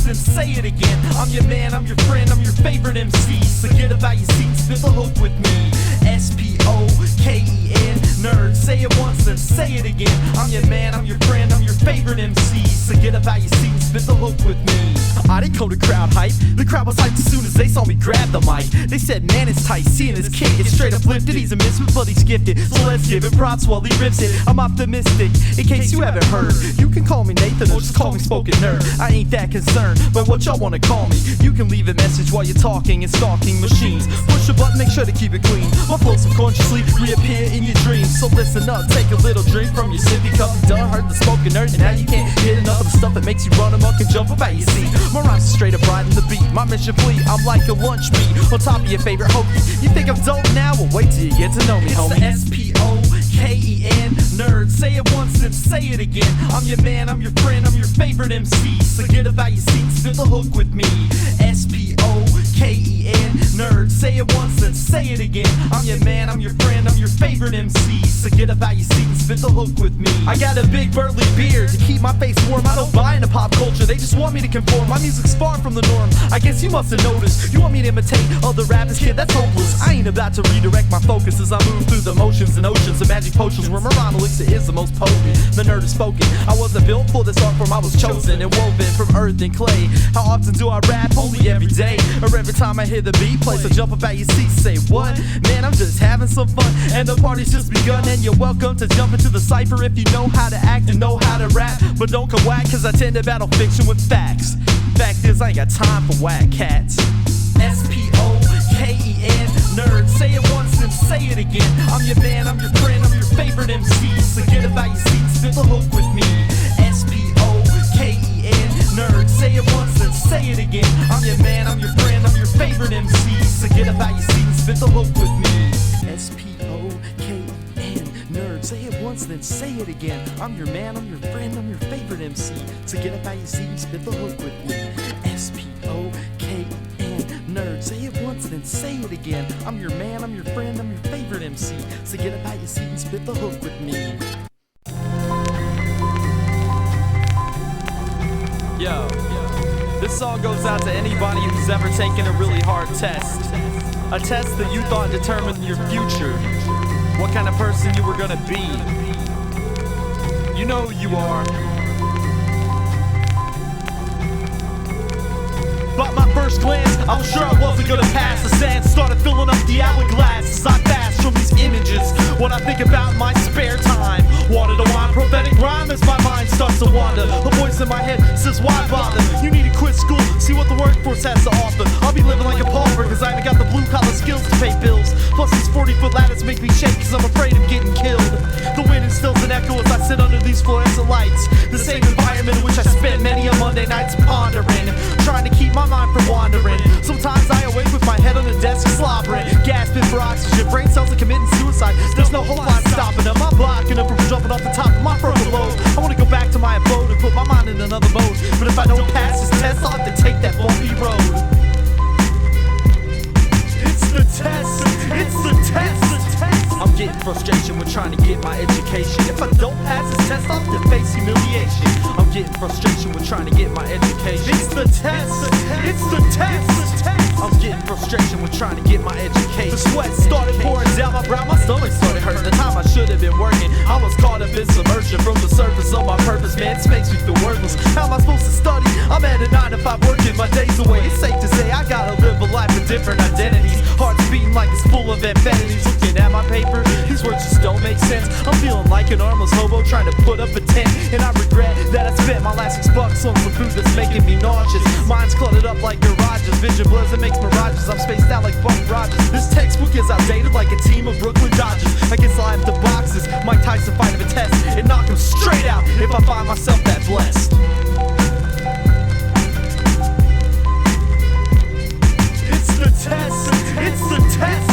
then say it again. I'm your man, I'm your friend, I'm your favorite MC. Forget about your seat, spit the hook with me. S-P-O-K-E-N, nerd. Say it once, then say it again. I'm your man, I'm your friend, I'm your favorite MC. Forget about your seat, spit the hook with me. I didn't call the crowd hype. The crowd was hyped as soon as they saw me grab the mic. They said, man, it's tight, seeing his kid get straight up lifted. He's a misfit, but he's gifted, so let's give him props while he rips it. I'm optimistic, in case you haven't heard. You can call me Nathan or just call me Spoken Nerd. I ain't that concerned, but what y'all wanna call me? You can leave a message while you're talking and stalking machines. Push a button, make sure to keep it clean. My flow subconsciously reappear in your dreams. So listen up, take a little drink from your sippy cup. You done heard the Spoken Nerd, and now you can't get enough of the stuff that makes you run amok and jump about your seat. My rhymes are straight up riding the beat. My mission fleet, I'm like a lunch meat on top of your favorite hoagie. You think I'm dope now? Well, wait till you get to know me, homie. It's the S-P-O-K-E-N, nerd. Say it once, then say it again. I'm your man, I'm your friend, I'm your favorite MC. Forget about your seat, spit the hook with me. S-P-O-K-E-N, nerd. Say it once, then say it again. I'm your man, I'm your friend, I'm your favorite MC. Forget about your seat and spit the hook with me. I got a big burly beard to keep my face warm. I don't buy into pop culture, they just want me to conform. My music's far from the norm, I guess you must have noticed. You want me to imitate other rappers, kid, that's hopeless. I ain't about to redirect my focus as I move through the motions and oceans of magic potions where Miranda elixir is the most potent. The nerd is spoken. I wasn't built for this art form, I was chosen and woven from earth and clay. How often do I rap? Only every day, or every time I hear the beat play. So jump about your seat, say what? Man, I'm just having some fun, and the party's just begun. And you're welcome to jump into the cypher if you know how to act and know how to rap. But don't come whack, cause I tend to battle fiction with facts. Fact is, I ain't got time for whack cats. S-P-O-K-E-N, nerd. Say it once, then say it again. I'm your man, I'm your friend, I'm your favorite MC. Forget about your seat, spit the hook with me. S-P-O-K-E-N, nerd. Say it once, then say it again. I'm your man, I'm your friend, I'm your favorite MC. Forget about your seat, spit the hook with me. S-P-O-K-E-N, nerd. Say it once, then say it again. I'm your man, I'm your friend, I'm your favorite MC. So get up out your seat and spit the hook with me. S-P-O-K-E-N, nerd. Say it once, then say it again. I'm your man, I'm your friend, I'm your favorite MC. So get up out your seat and spit the hook with me. Yo, this song goes out to anybody who's ever taken a really hard test. A test that you thought determined your future. What kind of person you were gonna be. You know who you are. But my first glance, I was sure I wasn't gonna pass. The sand started filling up the hourglass as I passed from these images. What I think about in my spare time. Wanted to whine prophetic rhyme as my mind starts to wander. A voice in my head says, why bother? You need to quit school, see what the workforce has to offer. I'll be living like a pauper cause I ain't got the blue collar skills to pay bills. Plus these 40-foot ladders make me shake cause I'm afraid of getting killed. The wind instills an echo as I sit under these fluorescent lights. The same environment in which I spent many a Monday nights pondering, trying to keep my mind from wandering. Sometimes I awake with my head on the desk slobbering, gasping for oxygen. Brain cells are committing suicide. There's no whole lot stopping them. I'm blocking them from jumping off the top of my frontal lobe. I wanna go back to my abode and put my mind in another mode. But if I don't pass this test, I'll have to take that bumpy road. It's the test. It's the test. I'm getting frustration with trying to get my education. If I don't pass this test, I'll have to face humiliation. I'm getting frustration with trying to get my education. It's the test. It's the test. I'm getting frustration with trying to get my education. The sweat started pouring down my brow, my stomach started hurting. The time I should have been working, I was caught up in submersion. From the surface of my purpose, man, this makes me feel worthless. How am I supposed to study? I'm at a 9 to 5 working my days away. It's safe to say I gotta live a life with different identities. Heart's beating like it's full of amenities. Looking at my paper, these words just don't make sense. I'm feeling like an armless hobo trying to put up a tent. And I regret that I spent my last $6 on some food that's making me nauseous. Mind's cluttered up like garages, vision blurs and makes mirages. I'm spaced out like Buck Rogers. This textbook is outdated like a team of Brooklyn Dodgers. I guess I'll have to box this Mike Tyson fight of a test and knock him straight out if I find myself that blessed. It's the test. It's the test.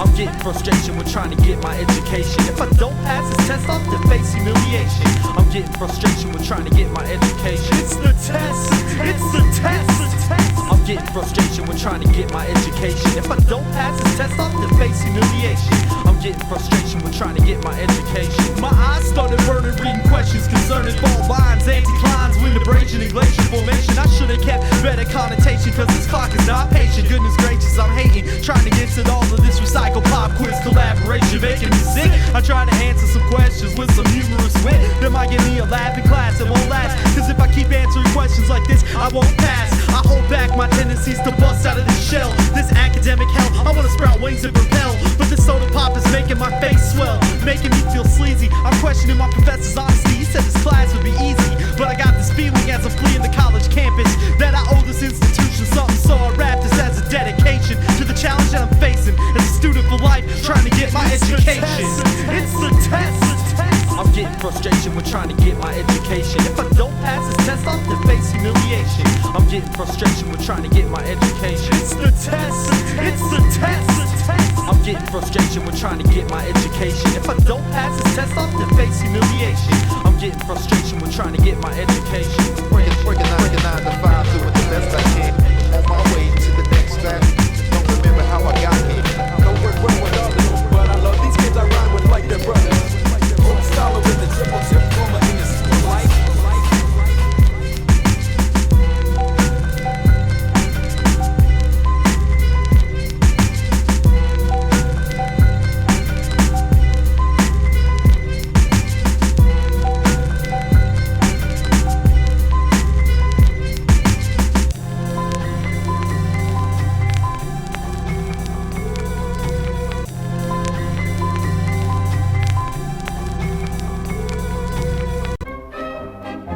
I'm getting frustration with trying to get my education. If I don't pass this test, I'll have to face humiliation. I'm getting frustration with trying to get my education. It's the test. It's the test. I'm getting frustration with trying to get my education. If I don't pass this test, I'll have to face humiliation. I'm getting frustration with trying to get my education. My eyes started burning reading questions concerning fault lines, anticlines, wind abrasion, and glacier formation. I should have kept better connotation, cause this clock is not patient. Goodness gracious, I'm hating, trying to get to all of this recycle pop quiz collaboration, making me sick. I try to answer some questions with some humorous wit that might give me a laugh in class. It won't last, cause if I keep answering questions like this, I won't pass. I hold back my tendencies to bust out of this shell. This academic hell, I wanna sprout wings and propel, but this soda pop is making my face swell, making me feel sleazy. I'm questioning my professor's honesty. He said this class would be easy, but I got this feeling as I'm fleeing the college campus that I owe this institution something, so I rap this as a dedication to the challenge that I'm facing as a student for life, trying to get my education. It's the test. I'm getting frustration with trying to get my education. If I don't pass this test, I'll have to face humiliation. I'm getting frustration with trying to get my education. It's the test. It's the test. I'm getting frustration with trying to get my education. If I don't pass this test, I'll have to face humiliation. I'm getting frustration with trying to get my education. Working 9 to 5, doing the best I can. On my way to the next step. Don't remember how I got here. Don't work well with others, but I love these kids I rhyme with like their brothers. Old scholar with the triple tip former in the school life.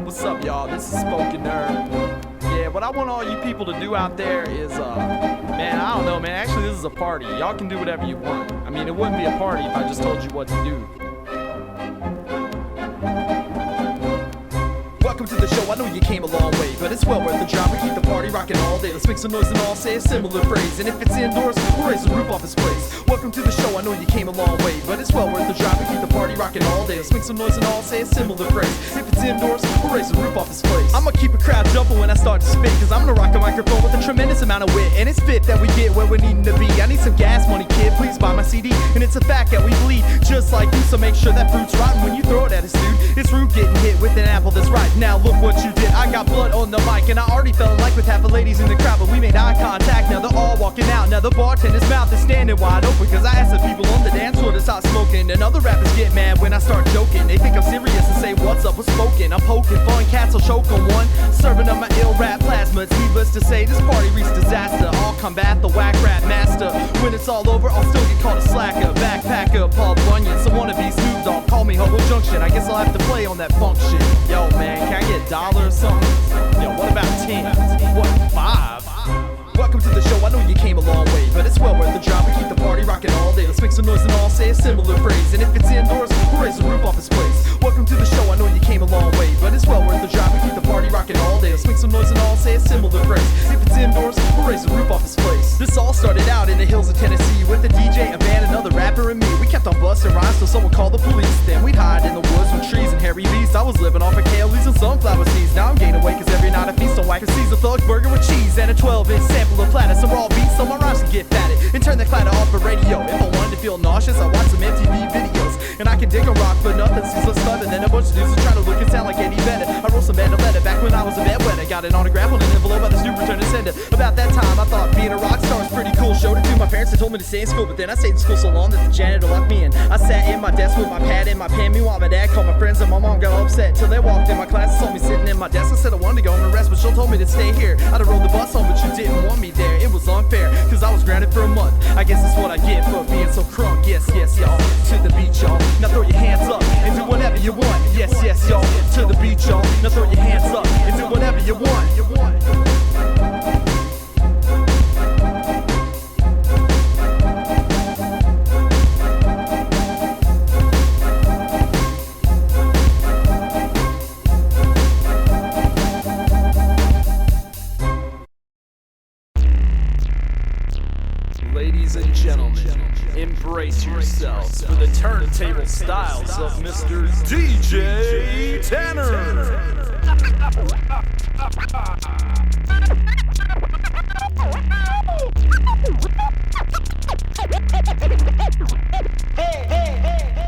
What's up, y'all? This is Spoken Nerd. Yeah, what I want all you people to do out there is, man, I don't know, man. Actually, this is a party. Y'all can do whatever you want. I mean, it wouldn't be a party if I just told you what to do. Welcome to the show, I know you came a long way, but it's well worth the drive. We keep the party rocking all day. Let's make some noise and all say a similar phrase. And if it's indoors, we'll raise the roof off this place. Welcome to the show, I know you came a long way, but it's well worth the drive. We keep the party rocking all day. Let's make some noise and all say a similar phrase. If it's indoors, we'll raise the roof off this place. I'ma keep a crowd jumping when I start to spit, cause I'm gonna rock a microphone with a tremendous amount of wit. And it's fit that we get where we're needing to be. I need some gas money, kid, please buy my CD. And it's a fact that we bleed just like you, so make sure that fruit's rotten when you throw it at us, dude. It's rude getting hit with an apple that's ripe. Now look what you did. I got blood on the mic, and I already fell in like with half the ladies in the crowd, but we made eye contact. Now they're all walking out. Now the bartender's mouth is standing wide open, cause I asked the people on the dance floor to stop smoking. And other rappers get mad when I start joking. They think I'm serious and say, what's up with smoking? I'm poking fun, cats will choke on one. Serving up my ill rap plasma. It's needless to say, this party reached disaster. I'll combat the whack rap master. When it's all over, I'll still get called a slacker, backpacker, Paul Bunyan, some wannabe Snoop Dogg. Call me Hobo Junction. I guess I'll have to play on that funk shit. Yo, man, can I get $1 or something? Yo, what about 10? What, 5? Welcome to the show, I know you came a long way, but it's well worth the drive. We keep the party rocking all day. Let's make some noise and all say a similar phrase. And if it's indoors, we'll raise the roof off this place. Welcome to the show, I know you came a long way, but it's well worth the drive. We keep the party rocking all day. Let's make some noise and all say a similar phrase. If it's indoors, we'll raise the roof off this place. This all started out in the hills of Tennessee with a DJ, a band, another rapper, and me. We kept on busting rhymes till someone called the police. Then we'd hide in the woods with trees and hairy beasts. I was living off of kale leaves and sunflower seeds. Now I'm gaining weight cause every night I feast on Whacker Caesar thug burger with cheese and a 12-inch sample of platter. Some raw beats so my rhymes can get fatted and turn the clatter off the radio. If I wanted to feel nauseous, I watch some MTV videos. And I can dig a rock, but nothing seems less fun than a bunch of dudes who try to look and sound like Eddie Vedder. I wrote some letter back when I was a bedwetter. Got an autograph on an envelope by the student return to sender. About that time, I thought being a rock star was pretty cool. Showed it to my parents and told me to stay in school, but then I stayed in school so long that the janitor locked me in. I sat in my desk with my pad and my pen. Meanwhile, my dad called my friends and my mom got upset till they walked in my class and saw me sitting in my desk. I said I wanted to go home and rest, but she told me to stay here. I'd have rolled the bus home, but you didn't want me there. It was unfair, cause I was grounded for a month. I guess that's what I get for being so crunk. Yes, yes, y'all, to the beat, y'all. Now throw your hands up and do whatever you want. Yes, yes, y'all, to the beat, y'all. Now throw your hands up and do whatever you want. Ladies and gentlemen, embrace yourselves for the turntable styles of Mr. DJ Tanner.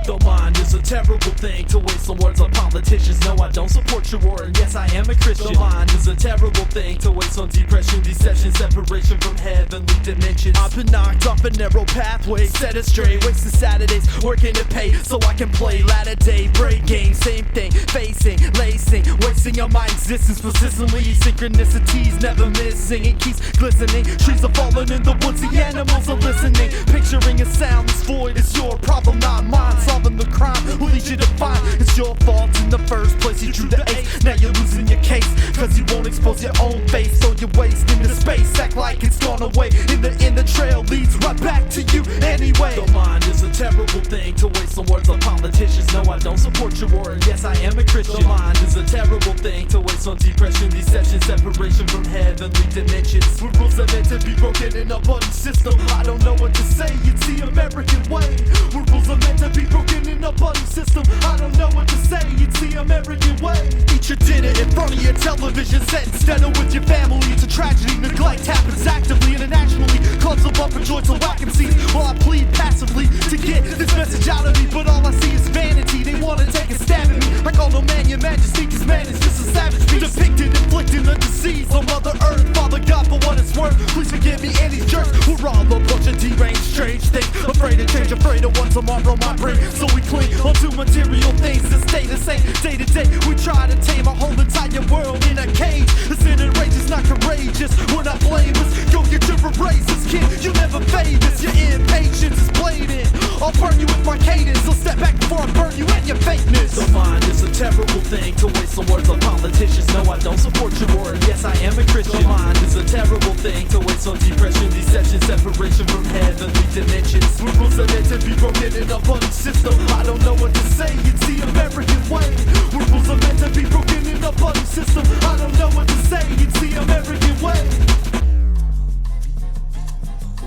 The mind is a terrible thing to waste on words on politicians. No, I don't support your war, and yes, I am a Christian. The mind is a terrible thing to waste on depression, deception, separation from heavenly dimensions. I've been knocked off a narrow pathway, set it straight, wasting Saturdays, working to pay so I can play latter day, break games, same thing, facing, lacing, wasting on my existence persistently. Synchronicities never missing, it keeps glistening. Trees are falling in the woods, the animals are listening. Picturing a soundless void is your problem, not mine. Solving the crime, who leads you to find it's your fault in the first place. You drew the ace, now you're losing your case, cause you won't expose your own face, so you're wasting the space. Act like it's gone away, in the trail leads right back to you anyway. The mind is a terrible thing to waste on words on politicians. No, I don't support your war, and yes, I am a Christian. The mind is a terrible thing to waste on depression, deception, separation from heavenly dimensions. Where rules are meant to be broken in a buddy system. I don't know what to say, it's the American way. Where rules are meant to be broken in a buddy system. I don't know what to say, it's the American way. Eat your dinner in front of your television set instead of with your family. It's a tragedy, neglect happens actively, internationally. Clubs will bump and joints will whack MCs while I plead passively to get this message out of me. But all I see is vanity, they wanna take a stab at me. I call no man your majesty, cause man is just a savage beast, depicted, inflicting a disease on Mother Earth. Father God, for what it's worth, please forgive me and these jerks. We're all a bunch of deranged, strange things, afraid to change, afraid of what tomorrow might bring. So we cling onto material things that stay the same day to day. We try to tame our whole entire world in a cage. The sin and rage is not courageous, we're not blameless. Go get your erasers, kid, you never famous. Your impatience is blatant, I'll burn you with my cadence. So step back before I burn you and your fakeness. The mind is a terrible thing to waste on words on politicians. No, I don't support your war, and yes, I am a Christian. The mind is a terrible thing to waste on depression, deception, separation from heavenly dimensions. Where rules are meant to be broken in a buddy system. I don't know what to say, it's the American way. Where rules are meant to be broken in a buddy system. I don't know what to say, it's the American way.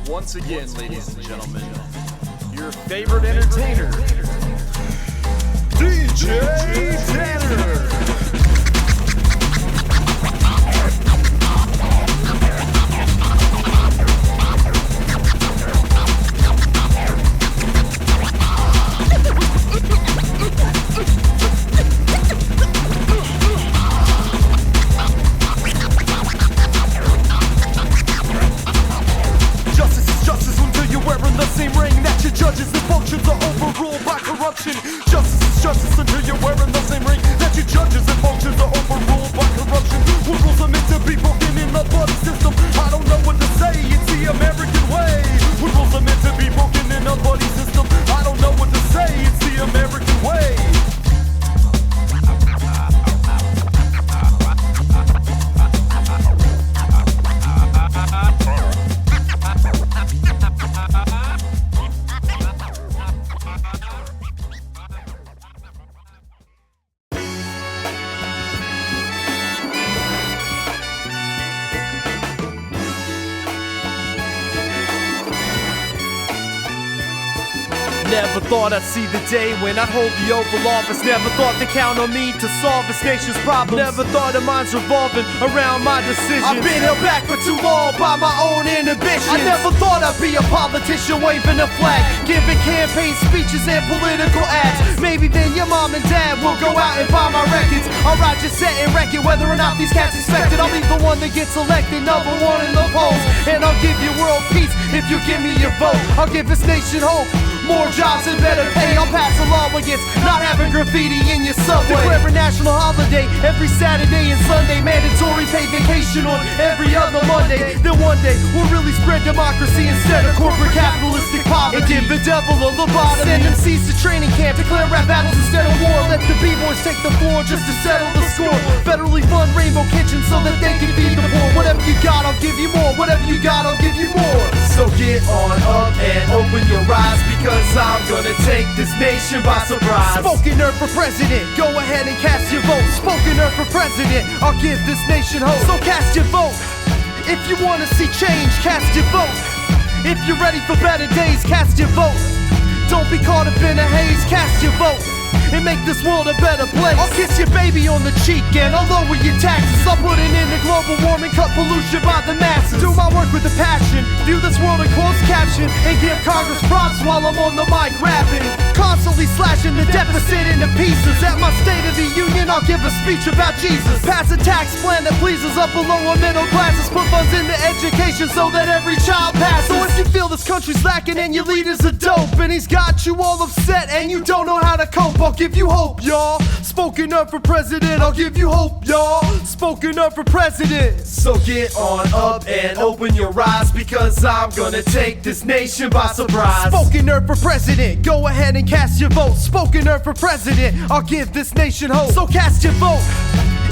Once again, ladies and gentlemen, your favorite entertainer, DJ Tanner. Judges and functions are overruled by corruption. Justice is justice until you're wearing the same ring that your judges and functions are overruled by corruption. Where rules are meant to be broken in the buddy system. I don't know what to say, it's the American way. Where rules are meant to be broken in the buddy system. I don't know what to say, it's the American way. Never thought I'd see the day when I'd hold the Oval Office. Never thought they'd count on me to solve this nation's problems. Never thought of minds revolving around my decisions. I've been held back for too long by my own inhibitions. I never thought I'd be a politician waving a flag, giving campaign speeches and political ads. Maybe then your mom and dad will go out and buy my records. I'll ride your set and wreck it whether or not these cats expect it. I'll be the one that gets elected #1 in the polls, and I'll give you world peace if you give me your vote. I'll give this nation hope, more jobs and better pay. I'll pass a law against not having graffiti in your subway. Declare a national holiday every Saturday and Sunday. Mandatory paid vacation on every other Monday. Then one day we'll really spread democracy instead of corporate capitalistic poverty. And give the devil a lobotomy. Send MCs to training camp, declare rap battles instead of war. Let the B-boys take the floor just to settle the score. Federally fund Rainbow Kitchen so that they can feed the poor. Whatever you got, I'll give you more. Whatever you got, I'll give you more. So get on up and open your eyes, because I'm gonna take this nation by surprise. Spoken word for president, go ahead and cast your vote. Spoken word for president, I'll give this nation hope. So cast your vote. If you wanna see change, cast your vote. If you're ready for better days, cast your vote. Don't be caught up in a haze, cast your vote. and make this world a better place. I'll kiss your baby on the cheek and I'll lower your taxes. I'll put an end to global warming, cut pollution by the masses. Do my work with a passion, view this world in closed caption, and give Congress props while I'm on the mic rapping. Constantly slashing the deficit into pieces. At my State of the Union, I'll give a speech about Jesus. Pass a tax plan that pleases upper lower middle classes. Put funds into education so that every child passes. So if you feel this country's lacking and your leaders are dope, and he's got you all upset and you don't know how to cope, I'll give you hope, y'all. Spoken up for president, I'll give you hope, y'all. Spoken up for president. So get on up and open your eyes, because I'm gonna take this nation by surprise. Spoken up for president, go ahead and cast your vote. Spoken up for president, I'll give this nation hope. So cast your vote.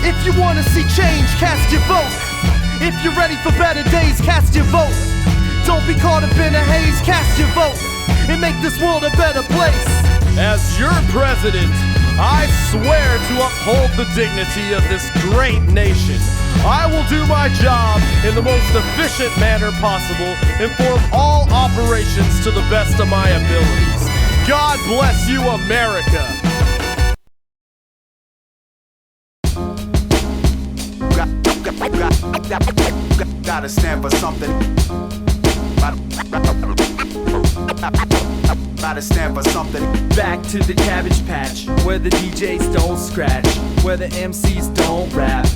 If you wanna see change, cast your vote. If you're ready for better days, cast your vote. Don't be caught up in a haze, cast your vote and make this world a better place. As your president, I swear to uphold the dignity of this great nation. I will do my job in the most efficient manner possible and perform all operations to the best of my abilities. God bless you, America. Gotta stand for something. Gotta stand for something. Back to the Cabbage Patch, where the DJs don't scratch, where the MCs don't rap,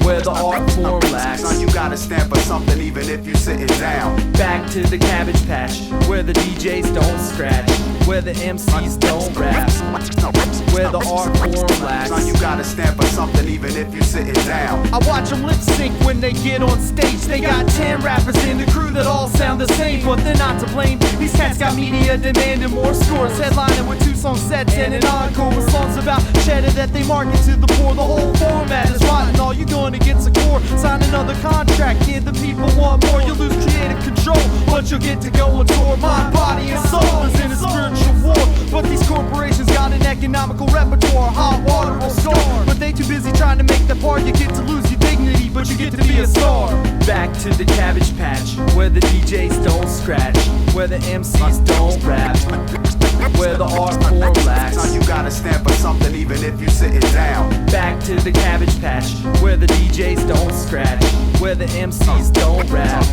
where the art form lacks. Son, you gotta stand for something even if you sitting down. Back to the Cabbage Patch, where the DJs don't scratch, where the MCs don't rap, where the art form lacks. Son, you gotta stand for something even if you sitting down. I watch them lip sync when they get on stage. They got 10 rappers in the crew that all sound the same, but they're not to blame. These cats got media demanding more scores, headlining with 2 song sets and an encore with songs about cheddar that they market to the poor. The whole format is rotten. All you gonna get's a core. Sign another contract, kid. The people want more. You lose creative control, but you'll get to go on tour. Mind, body, and soul is in a spiritual war. But these corporations got an economical repertoire. Hot water will score, but they too busy trying to make the part. You get to lose your dignity, but you get to be a star. Back to the Cabbage Patch, where the DJs don't scratch, where the MCs don't rap, where the art form lacks. Son, you gotta stand for something even if you sitting down. Back to the Cabbage Patch, where the DJs don't scratch, where the MCs don't rap,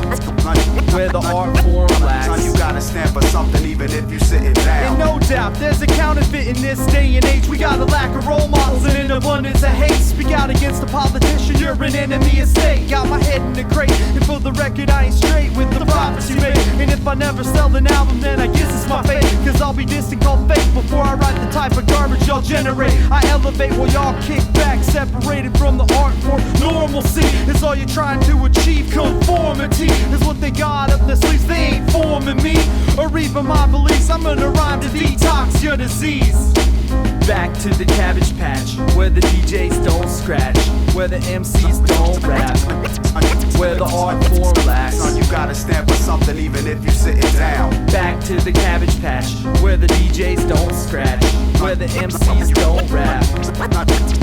where the art form lacks. Son, you gotta stand for something even if you sitting down. And no doubt, there's a counterfeit in this day and age. We got a lack of role models and an abundance of hate. Speak out against a politician, you're an enemy of state. Got my head in the crate, and for the record I ain't straight with the profits you make. And if I never sell an album, then I guess it's my fate, cause I'll be distant called fake before I write the type of garbage y'all generate. I elevate while y'all kick back, separated from the art form. Normalcy is all you're trying to achieve. Conformity is what they got up their sleeves. They ain't forming me or even my beliefs. I'm gonna rhyme to detox your disease. Back to the Cabbage Patch, where the DJs don't scratch, where the MCs don't rap, where the art form lacks. Son, you gotta stand for something even if you sitting down. Back to the Cabbage Patch, where the DJs don't scratch, where the MCs don't rap,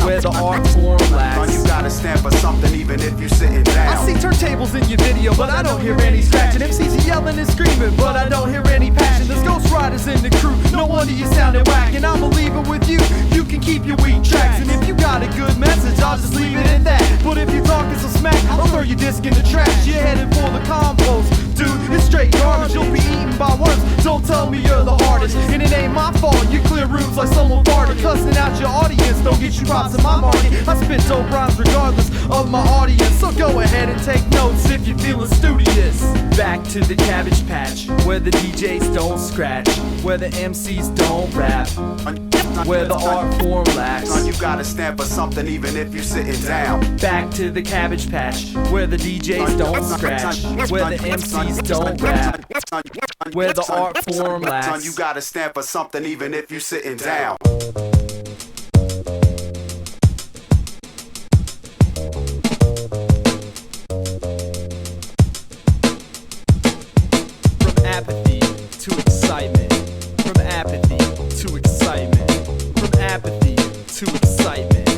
where the art form lacks. Son, you gotta stand for something even if you sitting down. I see turntables in your video, but I don't hear any scratching. MCs are yelling and screaming, but I don't hear any passion. There's Ghost Riders in the crew, no wonder you sounded whack. And I'ma leave it with you, you can keep your weak tracks. And if you got a good message, I'll just leave it at that. But if you're talking some smack, I'll throw your disc in the trash. You're headed for the compost, dude, it's straight garbage. You'll be eaten by worms, don't tell me you're the hardest. And it ain't my fault, you clear rooms like someone farted. Cussing out your audience, don't get you props in my market. I spit dope rhymes regardless of my audience, so go ahead and take notes if you're feeling studious. Back to the Cabbage Patch, where the DJs don't scratch, where the MCs don't rap, where the art form lacks. Son, you gotta stand for something even if you sitting down. Back to the Cabbage Patch, where the DJs don't scratch, where the MCs don't rap, where the art form lacks. Son, you gotta stand for something even if you sitting down. From apathy to excitement, from apathy to excitement, from apathy to excitement,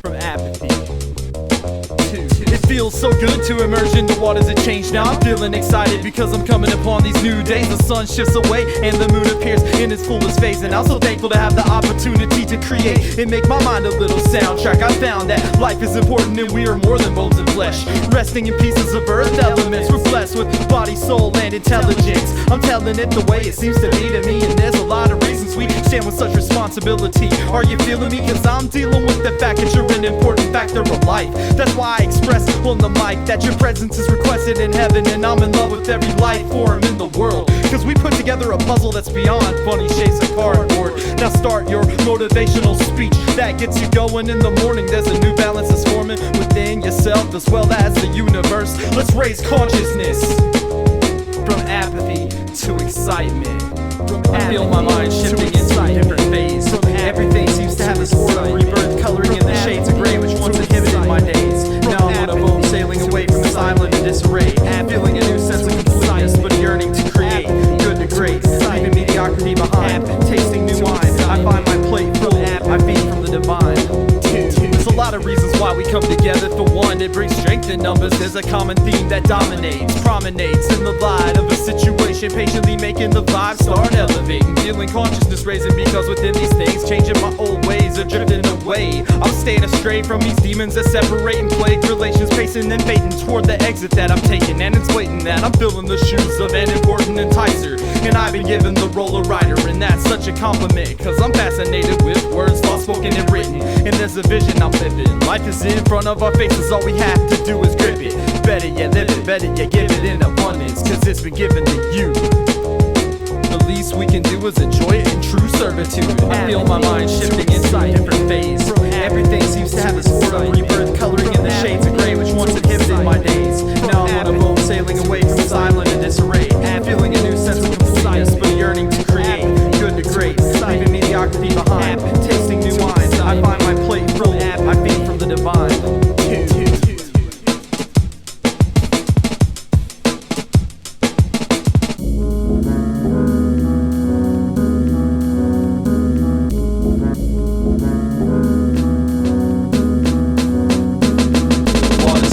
from apathy to. It feels so good to emerge into waters that change. Now I'm feeling excited because I'm coming upon these new days. The sun shifts away and the moon appears in its fullest phase, and I'm so thankful to have the opportunity to create and make my mind a little soundtrack. I found that life is important and we are more than bones and flesh. Resting in pieces of earth elements, we're blessed with body, soul, and intelligence. I'm telling it the way it seems to be to me, and there's a lot of reasons we stand with such responsibility. Are you feeling me? Cause I'm dealing with the fact that you're an important factor of life. That's why I express on the mic that your presence is requested in heaven, and I'm in love with every life form in the world. Cause we put together a puzzle that's beyond funny shapes of cardboard. Now start your motivational speech that gets you going in the morning. There's a new balance that's forming within yourself as well as the universe. Let's raise consciousness from apathy to excitement. I feel my mind shifting into a different phase. Everything seems to have this sort of rebirth, coloring in the shades of gray which once inhibited my days. Now I'm on a boat sailing away from this island in disarray, feeling a new sense of completeness, but yearning to create good to great, leaving mediocrity behind, tasting new wine. I find my plate full, I feed from the divine. There's a lot of reasons why we come together. For one, it brings strength in numbers. There's a common theme that dominates, promenades in the light of a situation, patiently making the vibe start elevating, feeling consciousness raising, because within these things, changing my old ways are drifting away. I'm staying astray from these demons that separate and plague relations, pacing and fading toward the exit that I'm taking, and it's waiting that I'm filling the shoes of an important enticer, and I've been given the role of writer, and that's such a compliment, cause I'm fascinated with words thought spoken and written, and there's a vision I'm living. Life is in front of our faces, all we have to do is grip it. Better yet live it, better yet give it in abundance, cause it's been given to you. The least we can do is enjoy it in true servitude. I feel my mind shifting into a different phase. Everything seems to have this sort of rebirth, coloring in the shades of gray which once inhibited my days. Now I'm on a boat sailing away from this island in disarray, feeling a new sense of completeness, but yearning to create good to great, leaving mediocrity behind, tasting new wine. I find my plate full, I feed from the divine.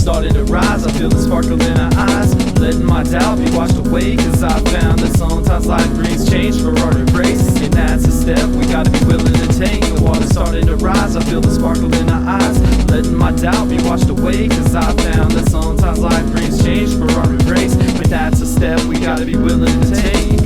Started to rise, I feel the sparkle in her eyes, letting my doubt be washed away, cause I found that sometimes life brings change for our embrace, and that's a step we gotta be willing to take. The water started to rise, I feel the sparkle in her eyes, letting my doubt be washed away, cause I found that sometimes life brings change for our embrace, but that's a step we gotta be willing to take.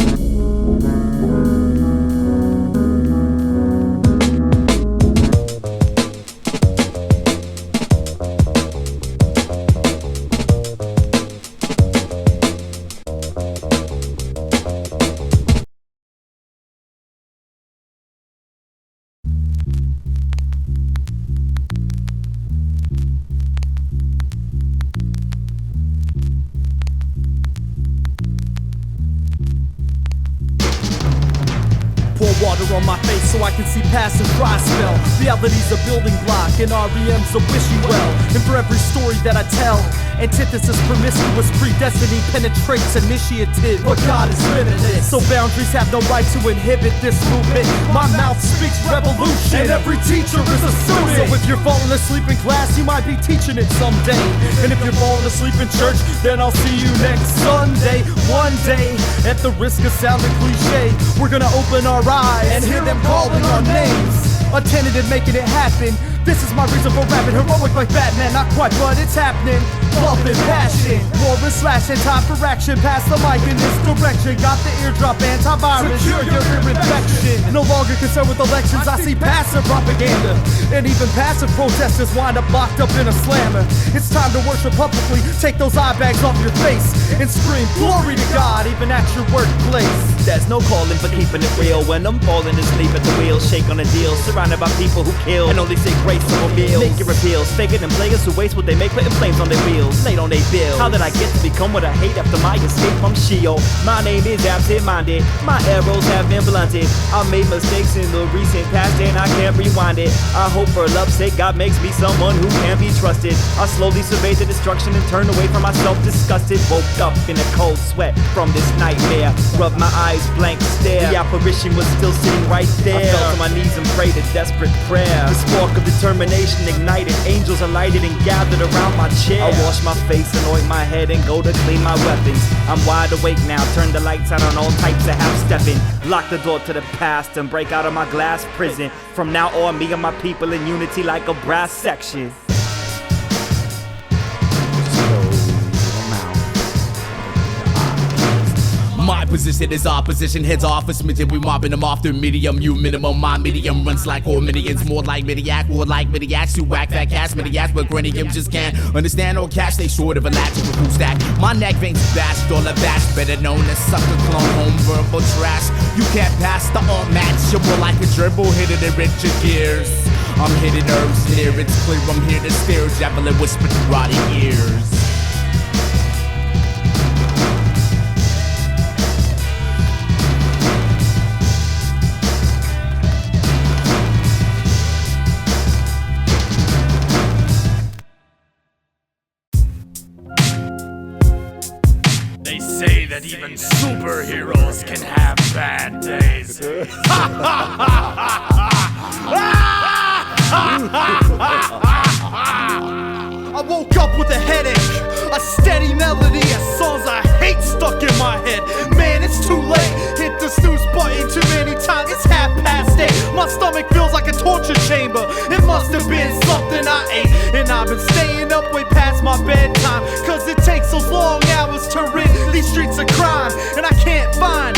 Water on my face so I can see past the dry spell. Reality's a building block and REM's a wishing well. And for every story that I tell, antithesis promiscuous predestiny penetrates initiative, but God is limitless, so boundaries have no right to inhibit this movement. My mouth speaks revolution, and every teacher is a student. So if you're falling asleep in class, you might be teaching it someday. And if you're falling asleep in church, then I'll see you next Sunday. One day, at the risk of sounding cliche, we're gonna open our eyes and hear them calling our names. Attentive making it happen. This is my reason for rapping. Heroic like Batman, not quite, but it's happening. Love and passion, war and slashing, time for action. Pass the mic in this direction. Got the eardrop antivirus, secure your ear infection. No longer concerned with elections, I see passive propaganda. And even passive protesters wind up locked up in a slammer. It's time to worship publicly, take those eye bags off your face, and scream glory to God even at your workplace. There's no calling for keeping it real when I'm falling asleep at the wheel, shake on a deal, surrounded by people who kill and only say grace over meals. Make your appeals, faking and players who waste what they make, putting flames on their wheels, late on their bills. How did I get to become what I hate after my escape from Sheol? My name is absent-minded, my arrows have been blunted. I made mistakes in the recent past and I can't rewind it. I hope for love's sake God makes me someone who can be trusted. I slowly surveyed the destruction and turned away from myself disgusted. Woke up in a cold sweat from this nightmare, rubbed my eyes blank stare. The apparition was still sitting right there. I fell to my knees and prayed a desperate prayer. The spark of the determination ignited. Angels are lighted and gathered around my chair. I wash my face, anoint my head, and go to clean my weapons. I'm wide awake now, turn the lights out on all types of half-stepping. Lock the door to the past and break out of my glass prison. From now on, me and my people in unity like a brass section. My position is opposition, heads off a smidgen. We mopping them off through medium, you minimum. My medium runs like Hormidians, more like Midiac, more like Midiacs. You whack that cash, Midiacs, but Grenium just can't understand or catch. They short of a latch of a cool stack. My neck veins bashed, all a bash, better known as sucker clone, home verbal trash. You can't pass the unmatchable like a dribble, hit it in richer gears. I'm hitting herbs here, it's clear I'm here to steer. Javelin whisper to rotting ears. They say that even superheroes can have bad days. I woke up with a headache, a steady melody of songs I hate stuck in my head. Man, it's too late, hit the snooze button too many times. It's 8:30. My stomach feels like a torture chamber. It must have been something I ate, and I've been staying up way past my bedtime. Cause it takes those long hours to rid these streets of crime, and I can't find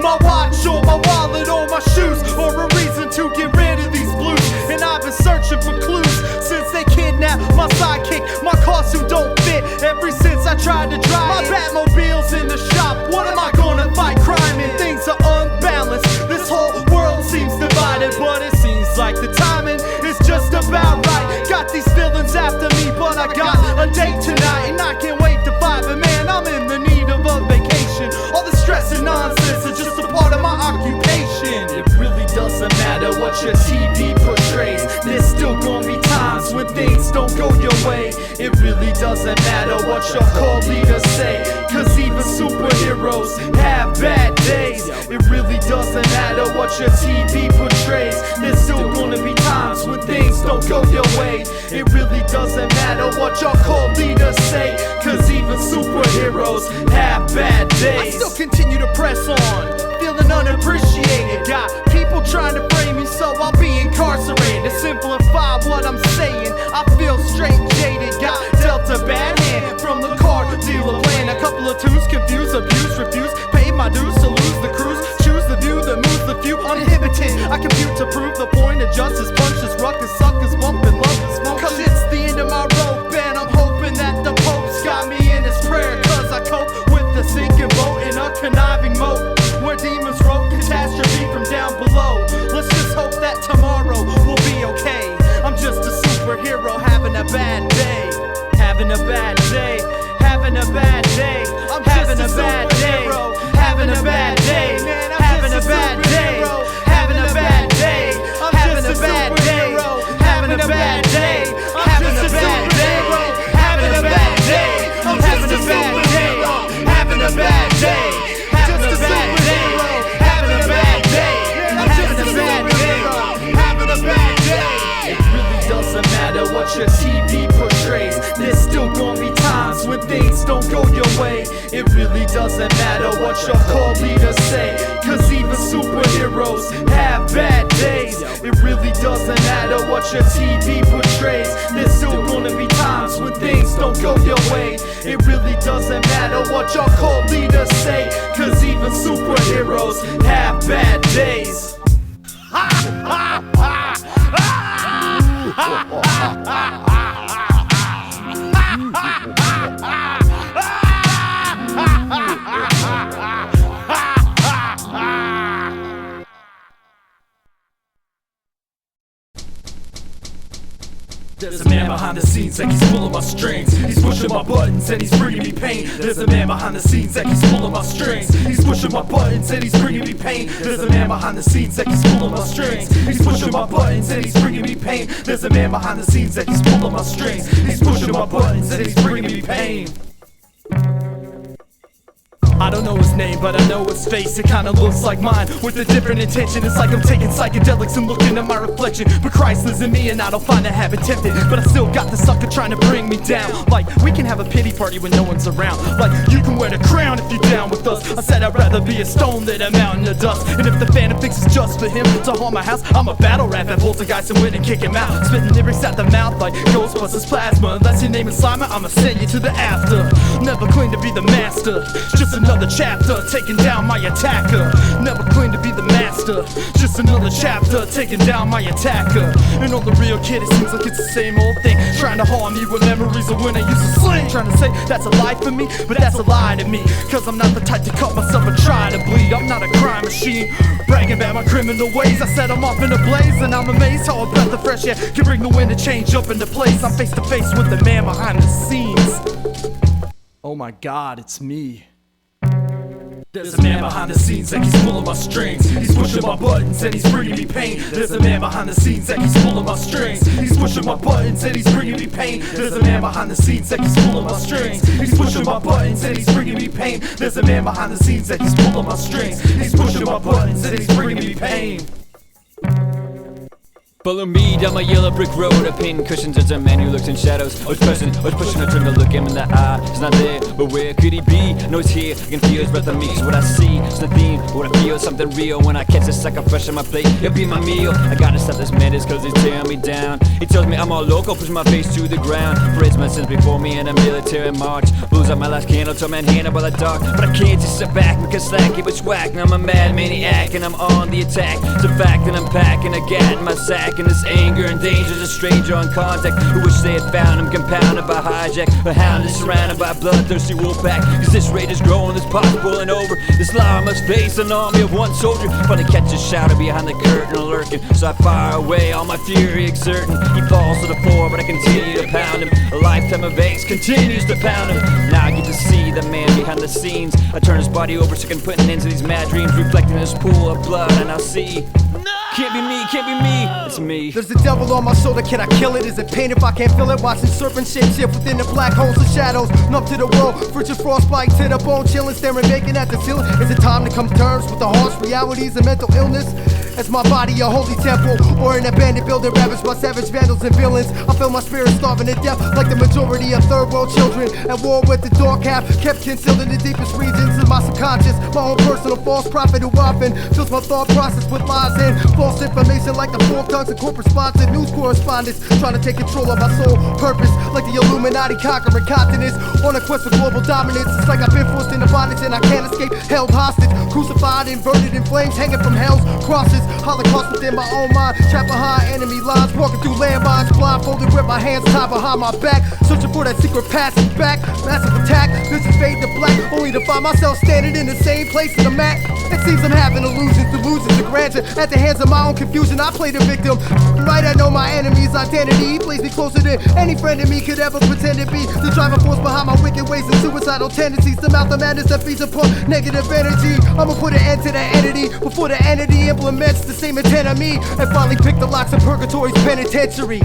my watch or my wallet or my shoes, or a reason to get rid of these blues. And I've been searching for clues since they kidnapped my sidekick, my car suit don't fit. Ever since I tried to drive my Batmobile's in the shop. What am I gonna fight crime and things are unbalanced? This whole world seems divided, but it seems like the timing is just about right. Got these villains after me, but I got a date tonight, and I can't wait to fight. But man, I'm in the need of a vacation. All the stress and nonsense is just a part of my occupation. It really doesn't matter what your TV portrays. There's still gonna be times when things don't go your way. It really doesn't matter what your core leaders say, cause even superheroes have bad days. It really doesn't matter what your TV portrays. There's still gonna be times when things don't go your way. It really doesn't matter what your core leaders say, cause even superheroes have bad days. I still continue to press on, feeling unappreciated. Got people trying to frame me so I'll be incarcerated. To simplify what I'm saying, I feel straight jaded. Got dealt a bad hand from the car dealer plan. A couple of twos, confused, abused, refused. Paid my dues to lose the cruise. Choose the view that moves the few. Uninhibited, I compute to prove the point of justice. Punch this ruckus, suckers bumping, love this smoke. Cause it's the end of my rope, and I'm hoping that the Pope's got me in his prayer. Cause I cope with the sinking boat in a conniving moat, where demons wrote catastrophe from down below. Let's just hope that tomorrow will be okay. I'm just a superhero having a bad day. Having a bad day. Having a bad day. I'm having a bad day. Having a bad day. Having a bad day. Having a bad day. I'm having a bad day. Having a bad day. Having a bad day. Having a bad day. I'm having a bad day. Having a bad day. Having a bad day. Having a bad day. I'm having a bad day. Having a bad day. It really doesn't matter what your TV portrays. There's still gonna be times when things don't go your way. It really doesn't matter what your core leaders say, cause even superheroes have bad days. It really doesn't matter what your TV portrays. There's still gonna be times when things don't go your way. It really doesn't matter what your core leaders say, cause even superheroes have bad days. There's a man behind the scenes that keeps pulling my strings. He's pushing my buttons and he's bringing me pain. There's a man behind the scenes that keeps pulling my strings. He's pushing my buttons and he's bringing me pain. There's a man behind the scenes that keeps pulling my strings. He's pushing my buttons and he's bringing me pain. There's a man behind the scenes that keeps pulling my strings. He's pushing my buttons and he's bringing me pain. I don't know his name, but I know his face. It kinda looks like mine, with a different intention. It's like I'm taking psychedelics and looking at my reflection. But Christ lives in me and I don't find the habit tempting. But I still got the sucker trying to bring me down. Like, we can have a pity party when no one's around. Like, you can wear the crown if you're down with us. I said I'd rather be a stone than a mountain of dust. And if the Phantom thinks it's just for him to haunt my house, I'm a battle rap at Poltergeist and win and kick him out. Spitting lyrics at the mouth like Ghostbusters plasma. Unless your name is Simon, I'ma send you to the after. Never claim to be the master, just another chapter taking down my attacker. Never claim to be the master, just another chapter taking down my attacker. And on the real kid, it seems like it's the same old thing, trying to harm me with memories of when I used to sling. Trying to say that's a lie for me, but that's a lie to me, cause I'm not the type to cut myself or try to bleed. I'm not a crime machine, bragging about my criminal ways. I set them off in a blaze, and I'm amazed how a breath of fresh air can bring the wind to change up into place. I'm face to face with the man behind the scenes. Oh my God, it's me. There's a man behind the scenes that keeps pulling my strings. He's pushing my buttons and he's bringing me pain. There's a man behind the scenes that keeps pulling my strings. He's pushing my buttons and he's bringing me pain. There's a man behind the scenes that keeps pulling my strings. He's pushing my buttons and he's bringing me pain. There's a man behind the scenes that keeps pulling my strings. He's pushing my buttons and he's bringing me pain. Follow me down my yellow brick road. A pin cushions as a man who looks in shadows. I was pushing, I turned to look him in the eye. He's not there, but where could he be? No, he's here, I can feel his breath on me. It's what I see, it's the theme, what I feel, something real. When I catch this sucker fresh on my plate, it'll be my meal. I gotta stop this madness cause he's tearing me down. He tells me I'm all local, pushing my face to the ground. Parades my sins before me in a military march. Blows out my last candle till Manhattan by the dark. But I can't just sit back because slack, keep it swag. Now I'm a mad maniac and I'm on the attack. It's a fact that I'm packing a gat in my sack. And this anger and danger's a stranger on contact who wish they had found him, compounded by hijack. A hound is surrounded by a bloodthirsty wolf pack. Cause this rage is growing, this pot's boiling over. This law must face an army of one soldier. Finally catch a shadow behind the curtain lurking. So I fire away, all my fury exerting. He falls to the floor, but I continue to pound him. A lifetime of aches continues to pound him. Now I get to see the man behind the scenes. I turn his body over so I can put an end to these mad dreams, reflecting in this pool of blood. And I see, can't be me, can't be me, it's me. There's the devil on my shoulder, can I kill it? Is it pain if I can't feel it? Watching serpent shape shift within the black holes of shadows. Numb to the world, frigid frostbite to the bone, chilling, staring, making at the ceiling. Is it time to come to terms with the harsh realities of mental illness? Is my body a holy temple or an abandoned building ravaged by savage vandals and villains? I feel my spirit starving to death like the majority of third world children at war with the dark half, kept concealed in the deepest regions of my subconscious. My own personal false prophet who often fills my thought process with lies and false information like the forked tongues of corporate sponsored news correspondents trying to take control of my sole purpose like the Illuminati conquering continents on a quest for global dominance. It's like I've been forced into bondage and I can't escape, held hostage, crucified, inverted in flames, hanging from hell's crosses. Holocaust within my own mind, trapped behind enemy lines, walking through landmines, blindfolded with my hands tied behind my back, searching for that secret passage back. Massive attack, vision fade to black, only to find myself standing in the same place as I'm at. It seems I'm having illusions, delusions of grandeur at the hands of my own confusion. I play the victim, right? I know my enemy's identity. He plays me closer than any friend of me could ever pretend to be. The driving force behind my wicked ways and suicidal tendencies. The mouth of madness that feeds upon negative energy. I'ma put an end to that entity before the entity implements the same intent on me and finally pick the locks of purgatory's penitentiary.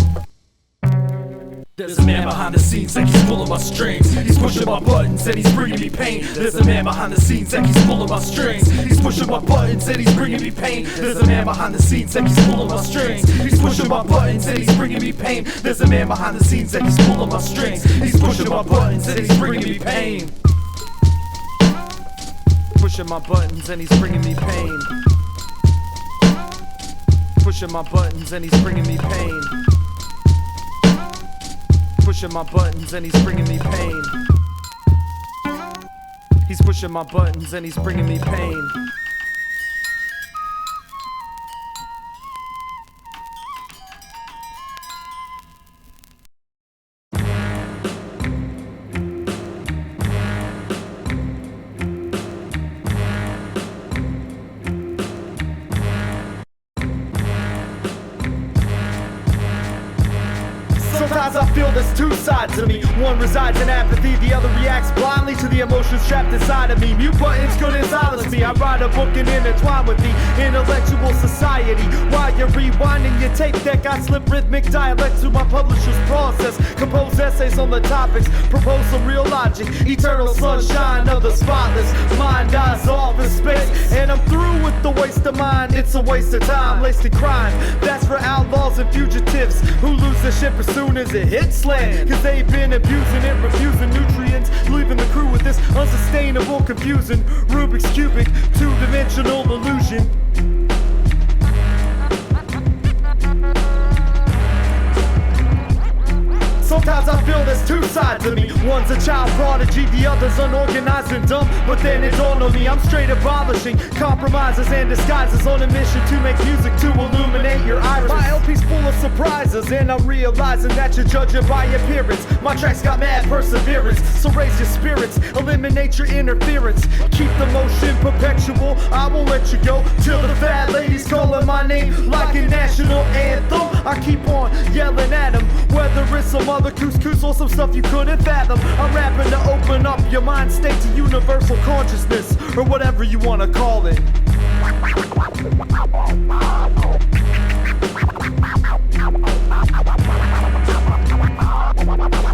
There's a man behind the scenes that keeps pulling my strings. He's pushing my buttons and he's bringing me pain. There's a man behind the scenes that keeps pulling my strings. He's pushing my buttons and he's bringing me pain. There's a man behind the scenes that keeps pulling my strings. He's pushing my buttons and he's bringing me pain. There's a man behind the scenes that keeps pulling my strings. He's pushing my buttons and he's bringing me pain. Pushing my buttons and he's bringing me pain. Pushing my buttons and he's bringing me pain. Pushing my buttons and he's bringing me pain. He's pushing my buttons and he's bringing me pain. Sometimes I feel there's two sides to me. One resides in apathy, the other reacts blindly to the emotions trapped inside of me. Mute buttons couldn't silence me. I write a book and intertwine with the intellectual society. While you're rewinding your tape deck, I slip rhythmic dialect through my publisher's process. Compose essays on the topics, propose some real logic. Eternal sunshine of the spotless mind dies off in space, and I'm through with the waste of mine. It's a waste of time, laced in crime. That's for outlaws and fugitives who lose their ship as soon as it hits land, cause they've been abusing it, refusing nutrients, leaving the crew with this unsustainable, confusing Rubik's cubic, two-dimensional illusion. Sometimes I feel there's two sides of me. One's a child prodigy, the other's unorganized and dumb. But then it dawned on me, I'm straight abolishing compromises and disguises on a mission to make music to illuminate your iris. My LP's full of surprises, and I'm realizing that you're judging by appearance. My tracks got mad perseverance, so raise your spirits, eliminate your interference. Keep the motion perpetual, I won't let you go till the fat ladies calling my name like a national anthem. I keep on yelling at them, whether it's some other couscous or some stuff you couldn't fathom. I'm rapping to open up your mind state to universal consciousness, or whatever you want to call it.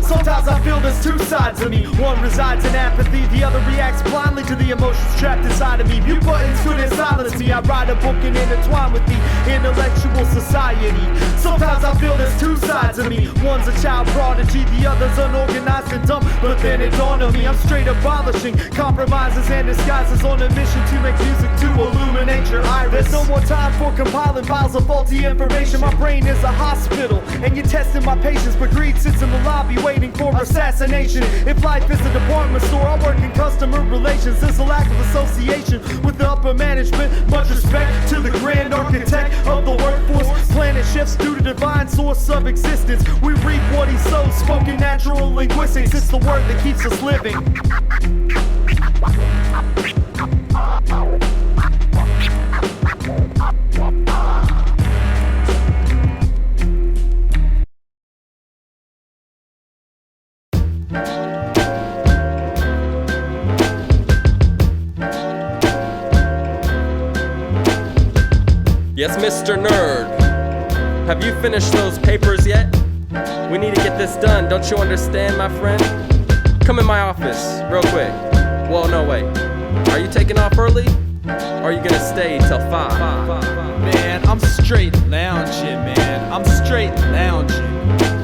Sometimes I feel there's two sides of me. One resides in apathy, the other reacts blindly to the emotions trapped inside of me. Mute buttons couldn't silence me. I write a book and intertwine with the intellectual society. Sometimes I feel there's two sides of me. One's a child prodigy, the other's unorganized and dumb. But then it dawned on me, I'm straight abolishing compromises and disguises on a mission to make music to illuminate your iris. There's no more time for compiling files of faulty information. My brain is a hospital, and you're testing my patience, but greed sits in the lobby waiting for assassination. If life is a department store, I work in customer relations. There's a lack of association with the upper management. Much respect to the grand architect of the workforce. Planet shifts due to divine source of existence. We reap what he sows, spoken natural linguistics. It's the word that keeps us living. Yes, Mr. Nerd. Have you finished those papers yet? We need to get this done, don't you understand, my friend? Come in my office, real quick. Well, no, wait. Are you taking off early? Or are you gonna stay till 5? Man, I'm straight lounging, man. I'm straight lounging.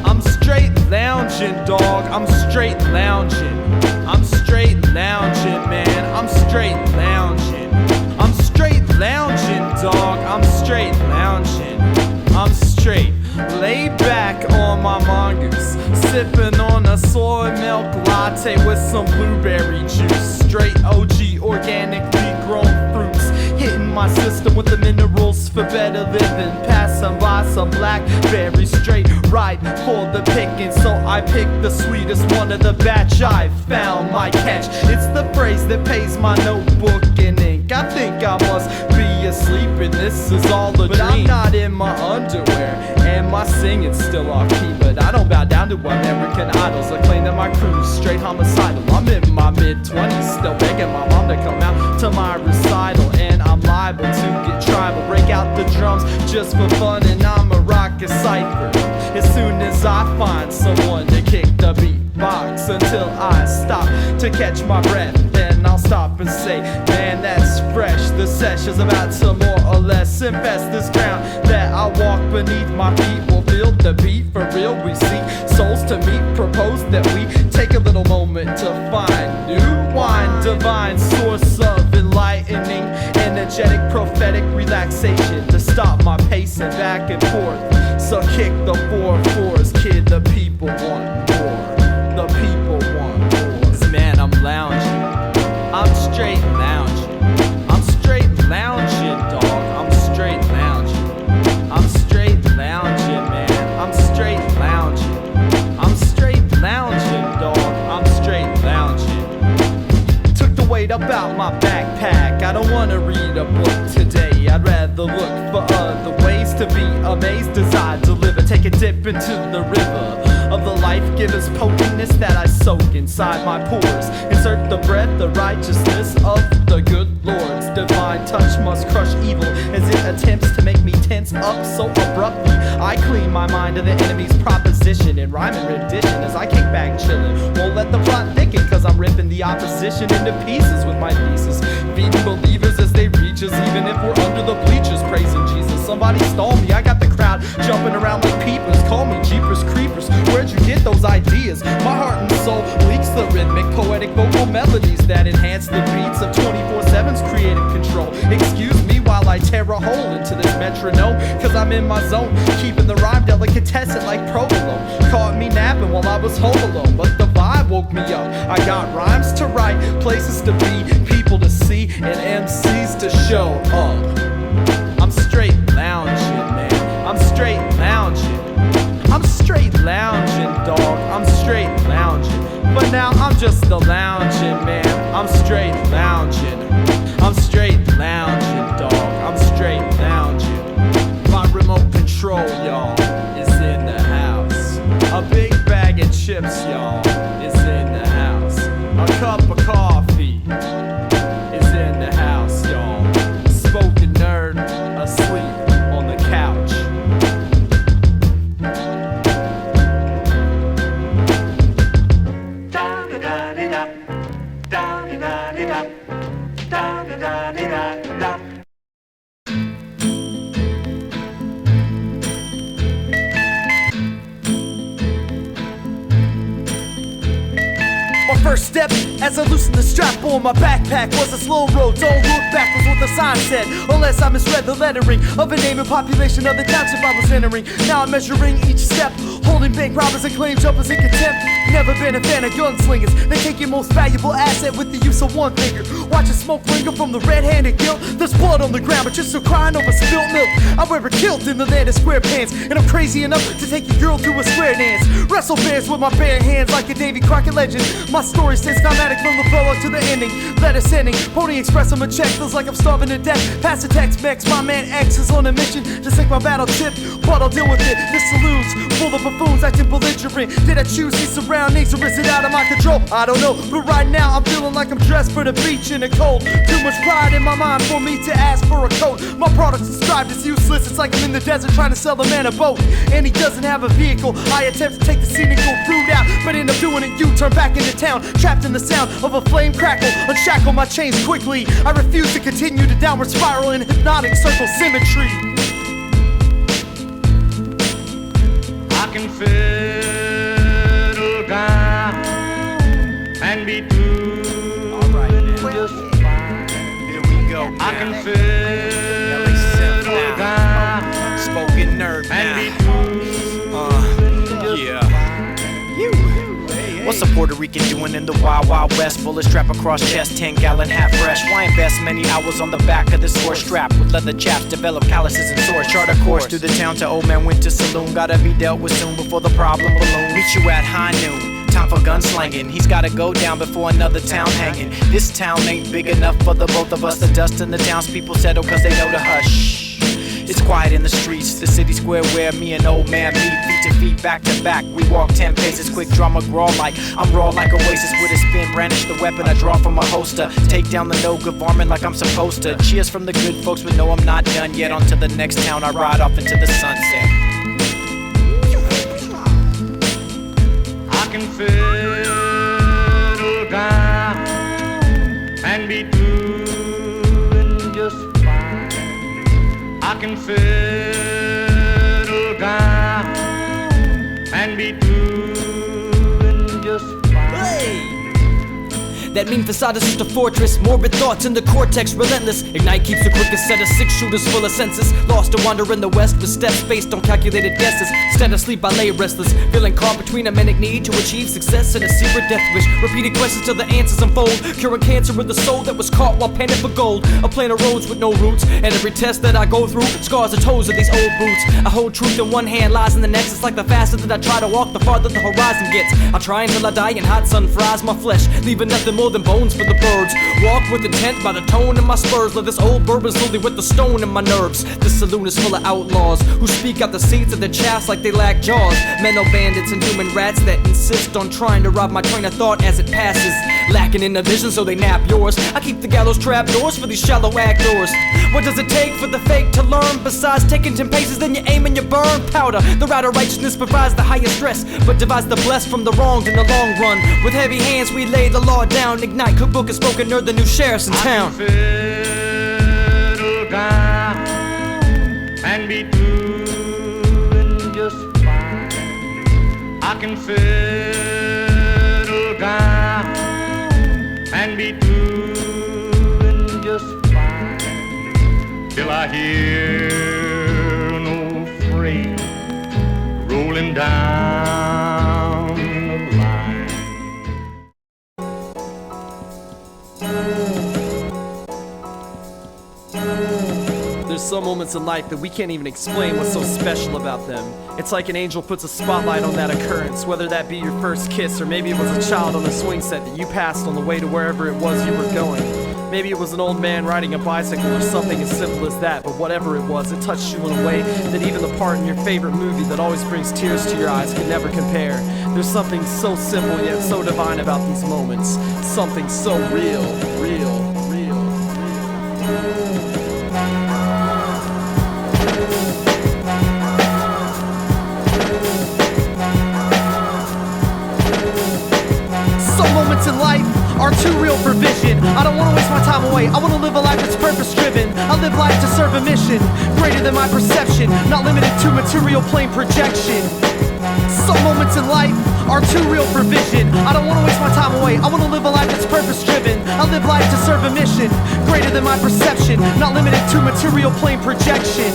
I'm straight lounging, dog. I'm straight lounging. I'm straight lounging, man. I'm straight lounging. I'm straight lounging, dog. I'm straight lounging. I'm straight laid back on my mongoose, sipping on a soy milk latte with some blueberry juice. Straight OG organically grown fruits, hitting my system with the minerals for better living. Passing by some blackberries, straight right for the picking. So I picked the sweetest one of the batch. I found my catch. It's the phrase that pays my notebook in ink. I think I must be asleep and this is all a dream. But I'm not in my underwear and my singing's still off key. But I don't bow down to American Idols. I claim that my crew's straight homicidal. I'm in my mid-20s, still begging my mom to come out to my recital. And I'm liable to get tribal, break out the drums just for fun. And I'ma rock a cipher as soon as I find someone to kick the beatbox, until I stop to catch my breath. Then I'll stop and say, man, that's fresh. The session's about to more or less infest this ground that I walk beneath. My feet will feel the beat for real. We seek souls to meet, propose that we take a little moment to find new wine, divine source of enlightening, energetic, prophetic relaxation to stop my pacing back and forth. So kick the 4/4s, kid, the people want more. The people want more. 'Cause man, I'm lounging. I'm straight lounging. I'm straight lounging, dog. I'm straight lounging. I'm straight lounging, man. I'm straight lounging. I'm straight lounging, dog. I'm straight lounging. Took the weight up out my backpack. I don't wanna read a book today. I'd rather look for other ways to be amazed as I deliver. Take a dip into the river forgiveness, potentness that I soak inside my pores. Insert the bread, the righteousness of the good Lord's divine touch must crush evil as it attempts to make me tense up so abruptly. I clean my mind of the enemy's proposition and rhyme and rendition as I kick back chillin'. Won't let the plot thicken cause I'm ripping the opposition into pieces with my thesis. Feeding believers as they reach us even if we're under the bleachers praising Jesus. Somebody stall me, I got the crowd jumping around like peepers. Call me Jeepers Creepers, where'd you get those ideas? My heart and soul leaks the rhythmic, poetic vocal melodies that enhance the beats of 24/7's creative control. Excuse me while I tear a hole into this metronome, cause I'm in my zone, keeping the rhyme delicatessen like provolone. Caught me napping while I was home alone, but the vibe woke me up. I got rhymes to write, places to be, people to see, and MCs to show up. I'm straight lounging, man. I'm straight lounging. I'm straight lounging, dog. I'm straight lounging. But now I'm just a lounging, man. I'm straight lounging. I'm straight lounging, dog. I'm straight lounging. My remote control, y'all, is in the house. A big bag of chips, y'all, is in the house. A cup of coffee is in the house, y'all. Spoken nerd asleep on the couch. First step as I loosened the strap on my backpack was a slow road. Don't look back was what the sign said, unless I misread the lettering of a name and population of the township I was entering. Now I'm measuring each step, holding bank robbers and claim jumpers in contempt. Never been a fan of gunslingers. They take your most valuable asset with the use of one finger. Watch the smoke linger from the red-handed guilt. There's blood on the ground, but you're still crying over spilled milk. I wear a kilt in the land of square pants, and I'm crazy enough to take your girl to a square dance. Wrestle bears with my bare hands like a Davy Crockett legend. My story stays climatic from the prologue to the ending. Letter sending, Pony Express on my check. Feels like I'm starving to death. Pass the text, Mex. My man X is on a mission to sink my battleship, but I'll deal with it. This saloon's full of buffoons acting belligerent. Did I choose these surroundings or is it out of my control? I don't know, but right now I'm feeling like I'm dressed for the beach in the cold. Too much pride in my mind for me to ask for a coat. My product's described as useless. It's like I'm in the desert trying to sell the man a boat, and he doesn't have a vehicle. I attempt to take the scenic route out, but end up doing it U-turn back into town, trapped in the sound of a flame crackle. Unshackle my chains quickly. I refuse to continue the downward spiral in hypnotic circle symmetry. I can fiddle down and be through. Alright, man. Just fine. Here we go. I can fiddle down Spoken nerd and be now. through. Yeah. What's a Puerto Rican doing in the wild, wild west? Bullet strap across chest, 10-gallon half fresh. Why invest many hours on the back of the sword strap? With leather chaps, develop calluses and sores. Chart a course through the town to Old Man Winter Saloon. Gotta be dealt with soon before the problem balloon. Meet you at high noon. Time for gunslinging. He's gotta go down before another town hanging. This town ain't big enough for the both of us. The dust in the townspeople settle cause they know the hush. It's quiet in the streets, the city square where me and Old Man meet. Feet to feet, back to back, we walk 10 paces. Quick drama grawl like I'm raw like Oasis. With a spin, brandish the weapon I draw from a holster. Take down the no-good varmint like I'm supposed to. Cheers from the good folks, but no, I'm not done yet. On to the next town, I ride off into the sunset. I can fiddle down and be doing just fine. I can fiddle down and be doing just fine. That mean facade is just a fortress. Morbid thoughts in the cortex, relentless. Ignite keeps the quickest set of 6 shooters full of senses. Lost to wander in the west with steps based on calculated guesses. Instead of sleep, I lay restless, feeling caught between a manic need to achieve success and a secret death wish. Repeating questions till the answers unfold. Curing cancer in the soul that was caught while panting for gold. A plan of roads with no roots, and every test that I go through scars the toes of these old boots. I hold truth in one hand, lies in the next. It's like the faster that I try to walk, the farther the horizon gets. I try until I die, and hot sun fries my flesh, leaving nothing more more than bones for the birds. Walk with intent by the tone in my spurs. Let this old bourbon slowly with the stone in my nerves. This saloon is full of outlaws who speak out the seeds of their chest like they lack jaws. Mental bandits and human rats that insist on trying to rob my train of thought as it passes. Lacking in the vision, so they nap yours. I keep the gallows trap doors for these shallow actors. What does it take for the fake to learn? Besides taking 10 paces, then you aim and you burn powder. The route of righteousness provides the highest stress, but divides the blessed from the wronged in the long run. With heavy hands, we lay the law down. Ignite Cookbook and spoken nerd, the new sheriffs in town. I can settle down and be doing just fine. I can settle down and be doing just fine till I hear an old freight rolling down the line. There's some moments in life that we can't even explain what's so special about them. It's like an angel puts a spotlight on that occurrence, whether that be your first kiss or maybe it was a child on a swing set that you passed on the way to wherever it was you were going. Maybe it was an old man riding a bicycle or something as simple as that, but whatever it was, it touched you in a way that even the part in your favorite movie that always brings tears to your eyes could never compare. There's something so simple yet so divine about these moments. Something so real, real. Some moments in life are too real for vision. I don't wanna waste my time away, I wanna live a life that's purpose-driven. I live life to serve a mission greater than my perception, not limited to material plane projection. Some moments in life are too real for vision. I don't wanna waste my time away, I wanna live a life that's purpose-driven. I live life to serve a mission greater than my perception, not limited to material plane projection.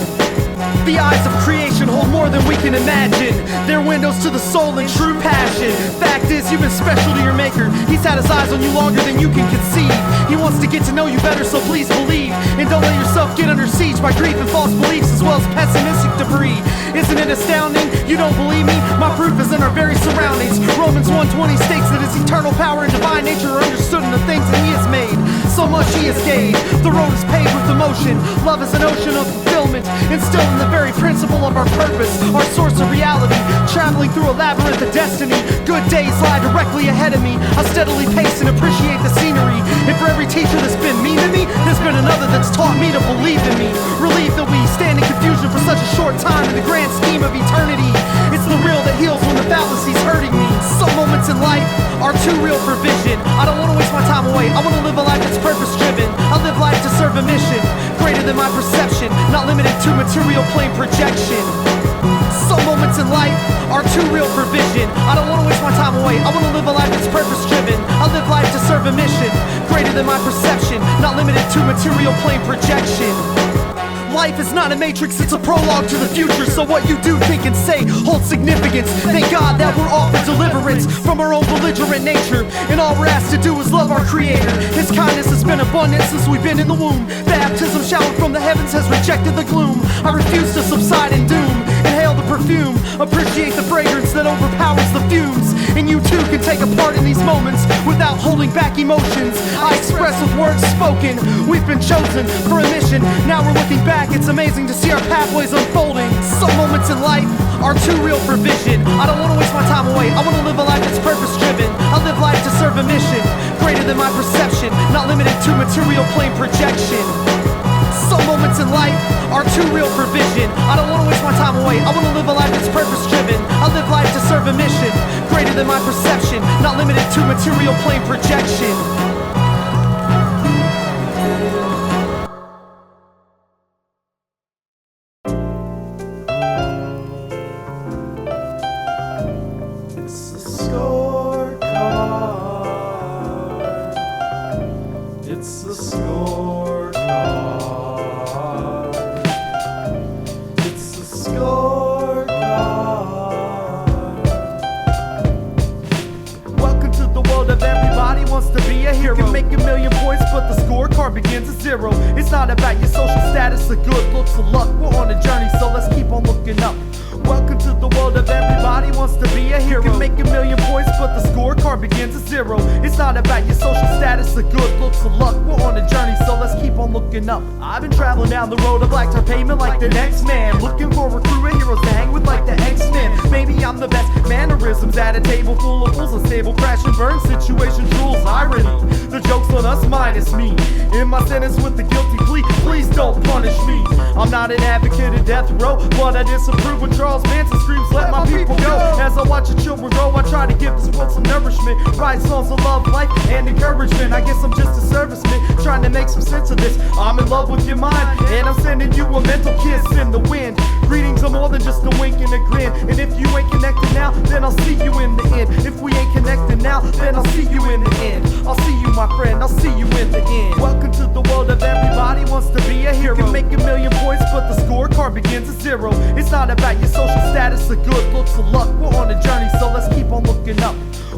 The eyes of creation hold more than we can imagine. They're windows to the soul and true passion. Fact is, you've been special to your maker. He's had his eyes on you longer than you can conceive. He wants to get to know you better, so please believe. And don't let yourself get under siege by grief and false beliefs, as well as pessimistic debris. Isn't it astounding? You don't believe me? My proof is in our very surroundings. Romans 1:20 states that his eternal power and divine nature are understood in the things that he has made. So much he has gained. The road is paved with emotion. Love is an ocean of fulfillment, instilled in the very principle of our purpose, our source of reality. Traveling through a labyrinth of destiny, good days lie directly ahead of me. I steadily pace and appreciate the scenery. And for every teacher that's been mean to me, there's been another that's taught me to believe in me. Relieved that we stand in confusion for such a short time in the grand scheme of eternity. It's the real that heals when the fallacy's hurting me. Some moments in life are too real for vision. I don't wanna waste my time away, I wanna live a life that's purpose-driven. I live life to serve a mission greater than my perception, not limited to material plane projection. Some moments in life are too real for vision. I don't wanna waste my time away, I wanna live a life that's purpose-driven. I live life to serve a mission greater than my perception, not limited to material plane projection. Life is not a matrix, it's a prologue to the future. So what you do, think, and say holds significance. Thank God that we're offered deliverance from our own belligerent nature, and all we're asked to do is love our Creator. His kindness has been abundant since we've been in the womb. Baptism showered from the heavens has rejected the gloom. I refuse to subside in doom. Inhale the perfume, appreciate the fragrance that overpowers the fumes. And you too can take a part in these moments without holding back emotions. I express with words spoken. We've been chosen for a mission. Now we're looking back, it's amazing to see our pathways unfolding. Some moments in life are too real for vision. I don't wanna waste my time away, I wanna live a life that's purpose-driven. I live life to serve a mission greater than my perception, not limited to material plane projection. Some moments in life are too real for vision. I don't wanna waste my time away, I wanna live a life that's purpose-driven. I live life to serve a mission greater than my perception, not limited to material plane projection. It's a scorecard. It's a scorecard. It's a scorecard. Welcome to the world of everybody wants to be a hero. You can make a million points, but the scorecard begins at zero. It's not about your social status, the good looks, or luck. We're on a journey, so let's keep on looking up. Welcome to the world of everybody wants to be a hero. You can make a million points, but the scorecard begins at 0. It's not about your social status, the good looks or luck. We're on a journey, so let's keep on looking up. I've been traveling down the road of lifetime payment like the next man, looking for a crew of heroes to hang with like the X-Men. Maybe I'm the best mannerisms at a table full of fools, unstable crash and burn situation rules. Irony, the joke's on us minus me. In my sentence with the guilty plea, please don't punish me. I'm not an advocate of death row, but I disapprove when Charles Manson screams, let my people go. As I watch the children grow, I try to give this world some nourishment. Write songs of love, life, and encouragement. I guess I'm just a serviceman, trying to make some sense of this. I'm in love with your mind, and I'm sending you a mental kiss in the wind. Greetings are more than just a wink and a grin. And if you ain't connected now, then I'll see you in the end. If we ain't connected now, then I'll see you in the end. I'll see you, my friend, I'll see you in the end. Welcome to the world of everybody wants to be a hero. You can make 1,000,000 points, but the scorecard begins at 0. It's not about your social status, the good looks or luck. We're on a journey, so let's keep on looking up.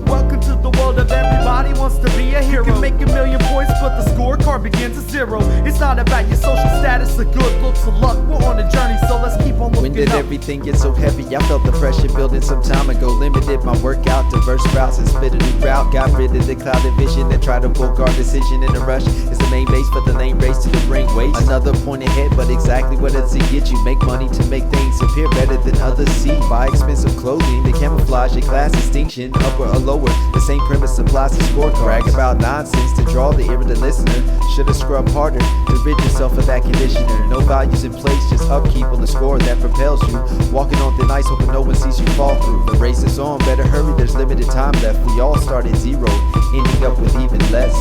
Welcome to the world of everybody wants to be a hero. You can make 1,000,000 points, but the scorecard begins at 0. It's not about your social status, the good looks or luck. We're on a journey, so let's keep on looking up. When did everything get so heavy? I felt the pressure building some time ago. Limited my workout, diverse routes, and split a new route. Got rid of the clouded vision and tried to book our decision in a rush. It's the main base for the lane race to the ring waste. Another point ahead, but exactly what does it get you? Make money to make things appear better than others see. Buy expensive clothing to camouflage your class distinction, upper or lower. The same premise applies to scorecards. Brag about nonsense to draw the ear of the listener. Should've scrubbed harder to rid yourself of that conditioner. No values in place, just upkeep on the score that propels you. Walking on thin ice, hoping no one sees you fall through. The race is on, better hurry, there's limited time left. We all start at 0, ending up with even less.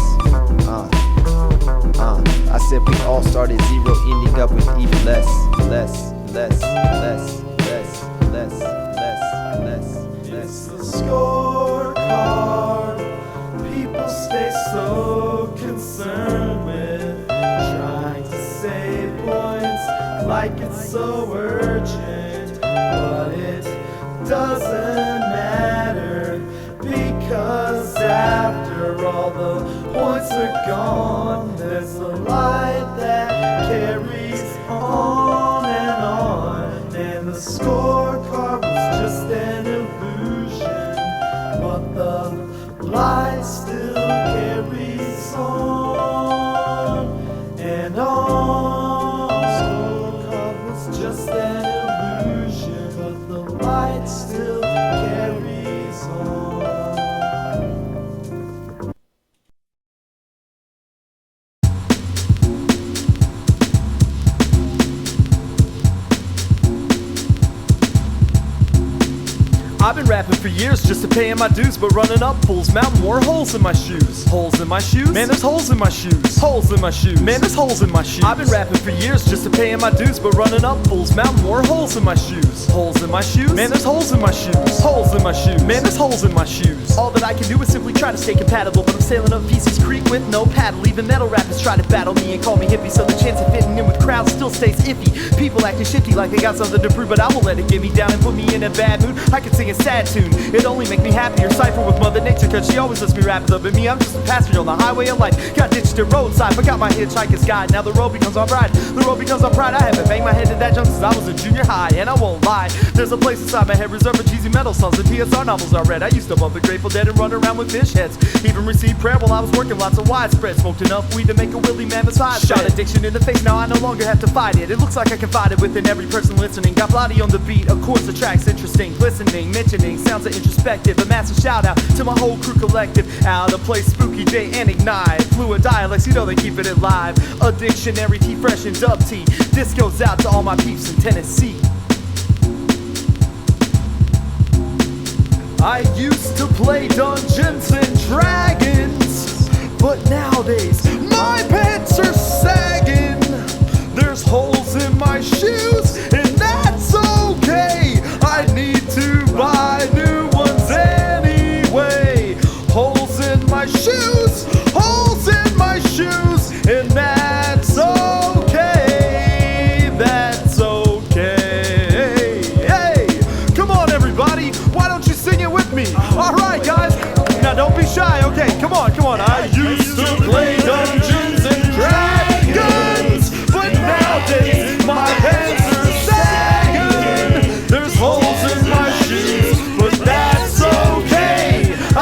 I said we all start at 0, ending up with even less. It's the scorecard. People stay so concerned with trying to save points like it's so urgent, but it doesn't matter, because after all the points are gone, there's a light that carries on, and the scorecard was just an illusion, but the light still carries on and on. Scorecard was just an illusion, but the light still carries on. I've been rapping for years just to paying my dues, but running up fools, mountain more holes in my shoes. Holes in my shoes? Man, there's holes in my shoes. Holes in my shoes. Man, there's holes in my shoes. I've been rapping for years just to paying my dues, but running up fools, mountain more holes in my shoes. Holes in my shoes? Man, there's holes in my shoes. Holes in my shoes. Man, there's holes in my shoes. All that I can do is simply try to stay compatible, but I'm sailing up Feces Creek with no paddle. Even metal rappers try to battle me and call me hippie, so the chance of fitting in with crowds still stays iffy. People acting shifty like they got something to prove, but I won't let it get me down and put me in a bad mood. I can sing a sad tune, it only make me happier. Cypher with Mother Nature, cause she always lets me rap it up. And me, I'm just a passenger on the highway of life. Got ditched at roadside, forgot my hitchhiker's guide. Now the road becomes our bride, the road becomes our pride. I haven't banged my head to that jump since I was in junior high, and I won't lie, there's a place inside my head reserved for cheesy metal songs and TSR novels I read. I used to bump the Grateful Dead and run around with fish heads. Even received prayer while I was working lots of widespread. Smoked enough weed to make a Willie Mammoth high. Shot addiction in the face, now I no longer have to fight it. It looks like I confided within every person listening. Got bloody on the beat, of course the track's interesting. Listening, mentioning, sounds are introspective. A massive shout out to my whole crew collective. Out of place, Spooky J and Ignite. Fluid dialects, you know they keep it alive. A dictionary, tea fresh and dub tea. This goes out to all my peeps in Tennessee. I used to play Dungeons and Dragons, but nowadays my pants are sagging. There's holes in my shoes, and that's okay. I need to buy new ones anyway. Holes in my shoes, and that's okay. That's okay. Hey, come on everybody, why don't you sing it with me? Alright guys, now don't be shy, okay, come on. I used to play Dungeons and Dragons, but nowadays my pants are sagging. There's holes in my shoes, but that's okay. I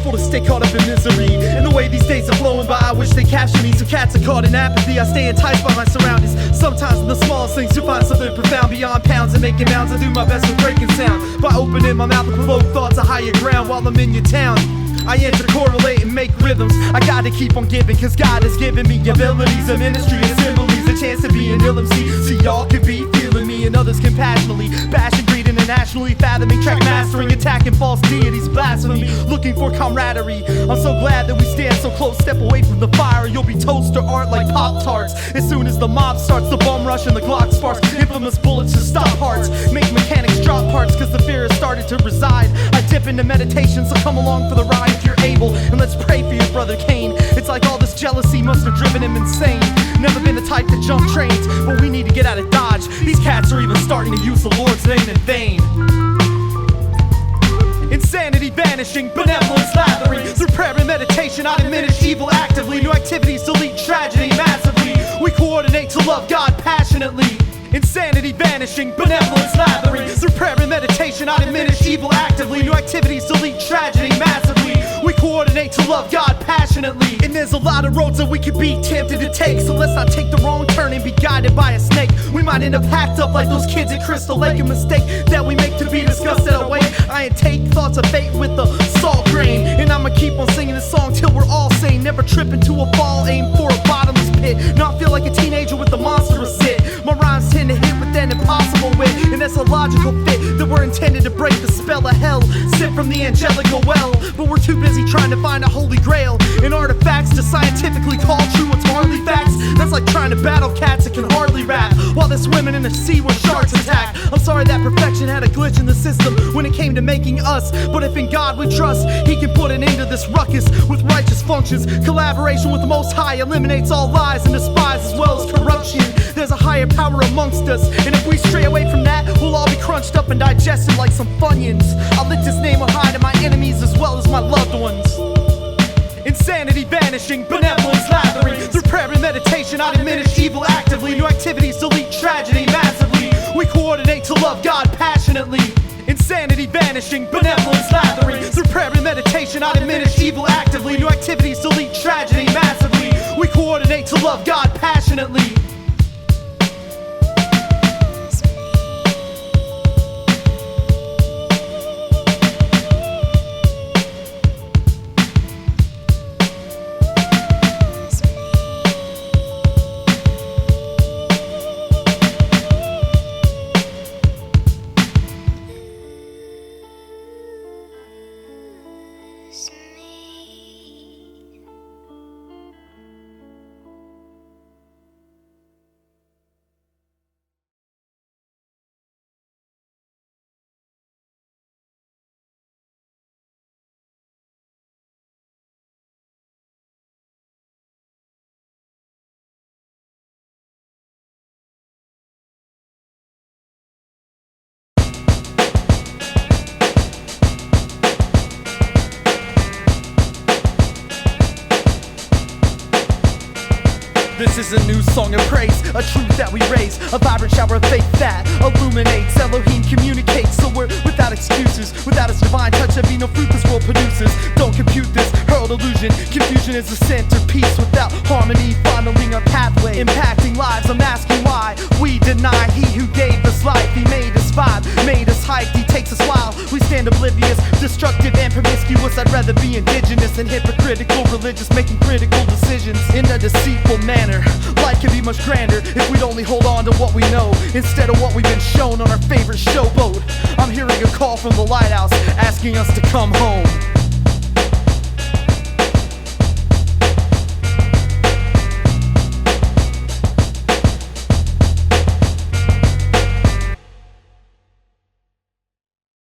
impossible to stay caught up in misery. And the way these days are flowing by, I wish they captured me. So cats are caught in apathy, I stay enticed by my surroundings. Sometimes in the smallest things you find something profound. Beyond pounds and making mounds, I do my best with breaking sound. By opening my mouth to provoke thoughts of higher ground while I'm in your town. I intercorrelate and make rhythms. I gotta keep on giving, cause God has given me abilities, a ministry and similes, a chance to be an ill MC. So y'all can be feeling me and others compassionately bash and greed internationally, fathoming, track mastering, attacking false deities, blasphemy, looking for camaraderie. I'm so glad that we stand so close, step away from the fire, you'll be toast or art like Pop-Tarts. As soon as the mob starts, the bum rush and the Glock sparks, infamous bullets to stop hearts, make mechanics drop parts, cause the fear has started to reside. I dip into meditation, so come along for the ride if you're able, and let's pray for your brother Cain. It's like all this jealousy must have driven him insane. Never been the type to jump trains, but we need to get out of Dodge. These cats are even starting to use the Lord's name in vain. Insanity vanishing, benevolence lathering. Through prayer and meditation, I diminish evil actively. New activities delete tragedy massively. We coordinate to love God passionately. Insanity vanishing, benevolence lathering. Through prayer and meditation, I diminish evil actively. New activities delete tragedy massively. We coordinate to love God passionately. And there's a lot of roads that we could be tempted to take, so let's not take the wrong turn and be guided by a snake. We might end up hacked up like those kids at Crystal Lake. A mistake that we make to be discussed at a wake. I take thoughts of fate with the salt grain, and I'ma keep on singing this song till we're all sane. Never trip into a fall, aim for a bottomless pit. Not feel like a teenager with a monstrous sit. My rhymes tend to hit with an impossible wit, and that's a logical fit that we're intended to break the spell of hell, sip from the angelical well. But we're too busy trying to find a holy grail and artifacts to scientifically call true what's hardly facts. That's like trying to battle cats that can hardly rap while they're swimming in the sea where sharks attack. I'm sorry that perfection had a glitch in the system when it came to making us, but if in God we trust, He can put an end to this ruckus with righteous functions. Collaboration with the Most High eliminates all lies and despise as well as corruption. There's a higher power amongst us, and if we stray away from that, we'll all be crunched up and digested like some Funyuns. I'll lift His name on high to my enemies as well as my loved ones. Insanity vanishing, benevolence lathering. Through prayer and meditation, I diminish evil actively. New activities delete tragedy massively. We coordinate to love God passionately. Insanity vanishing, benevolence lathering. Through prayer and meditation, I diminish evil actively. New activities delete tragedy massively. We coordinate to love God passionately. This is a new song of praise, a truth that we raise, a vibrant shower of faith that illuminates. Elohim communicates, so we're without excuses. Without His divine touch, there'd be no fruit this world produces. Don't compute this, hurled illusion. Confusion is the centerpiece. Without harmony, funneling our pathway, impacting lives. I'm asking why we deny He who gave us life. He made us vibe, made us hyped. He takes us wild, we stand oblivious, destructive and promiscuous. I'd rather be indigenous than hypocritical, religious, making critical decisions in a deceitful manner. Life can be much grander if we'd only hold on to what we know instead of what we've been shown on our favorite showboat. I'm hearing a call from the lighthouse asking us to come home.